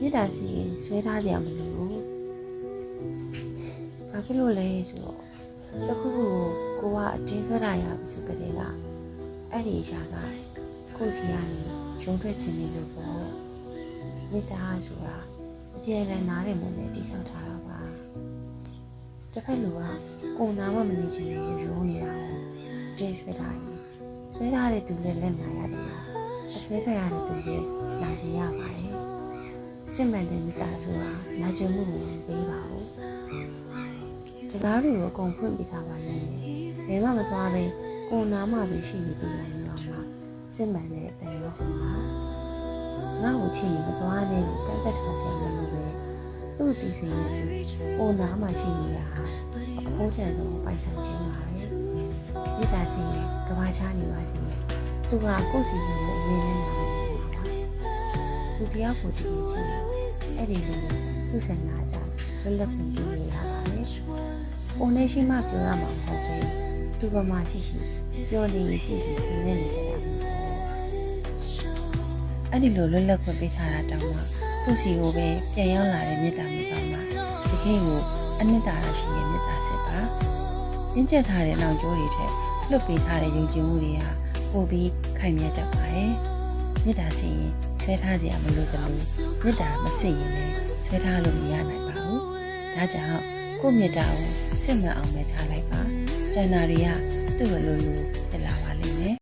မေတ္တာရှိရင်ဆွဲထားကြမလို့ဘာဖြစ်လို့လဲဆိုတော့တခုခုကိုကအတင်းဆွဲတာရပါစုကလေးကအဲ့ဒီရှာကကိုစီကနေရုံထွက်ခြင်းလို့ပေါ့မေတ္တာဆိုတာအပြည့်နဲ့နားတယ်မို့နဲ့တိဆောက်ထားတာပါတစ်ဖက်လူကကိုနာမမနေချင်လို့ရုံးနေရအောင်တင်းဆွဲထားရင်ဆွဲထားတဲ့သူလည်းလက်နာရတယ်အဆွဲခံရတဲ့သူလည်းနာကျင်ရပါတယ်စစ်မှန်တဲ့မေတ္တာဆိုတာနာကျင်မှုကိုပေးပါဦးတကားတွေကိုအကုန်ဖွင့်ပေးထားပါရဲ့ဘယ်မှမသွားပဲကိုနာမပဲရှိနေပြီလားညီမစစ်မှန်တဲ့အတန်ရောဆိုတာငါ့ကိုချစ်ရင်မသွားနဲ့လို့ကန့်သက်ထားခြင်းလို့ပဲသူ့တည်စင်တဲ့သူကိုနာမရှိနေတာအဖိုးတန်ဆုံးပိုင်ဆိုင်ခြင်းပါပဲမေတ္တာရှင်ရဲ့ကဘာချနေပါစေသူကကိုယ်စီကိုအမြဲတမ်းနားနေပါလားသူတရားကိုကြည့်ချင်းအဲ့ဒီလိုသူ့ဆန္ဒအကြလွတ်လပ်ခွင့်ပေးရတာပါလေကိုနဲ့ရှိမှပြောရမှာမဟုတ်ပဲသူကမှရှိရှိပြောနေကြည့်ပြီးချင်းနေတယ်လားအဲ့ဒီလိုလွတ်လပ်ခွင့်ပေးထားတာတောင်မှသူ့စီကိုပဲပြန်ရောက်လာတဲ့မေတ္တာမျိုးပါမှာတကယ်ကိုအနှစ်သာရရှိတဲ့မေတ္တာစစ်ပါရင့်ကျက်ထားတဲ့နောက်ကျောတွေထက်လွတ်ပေးထားတဲ့ယုံကြည်မှုတွေဟာပိုပြီးခိုင်မြဲတတ်ပါရဲ့မေတ္တာစစ်ရင်ဆွဲထားစရာမလိုသလိုမေတ္တာမစစ်ရင်လည်းဆွဲထားလို့မရနိုင်ပါဘူးဒါကြောင့်ကိုယ့်မေတ္တာကိုစစ်မှန်အောင်ပဲထားလိုက်ပါကျန်တာတွေကသူ့လိုလိုဖြစ်လာပါလိမ့်မယ်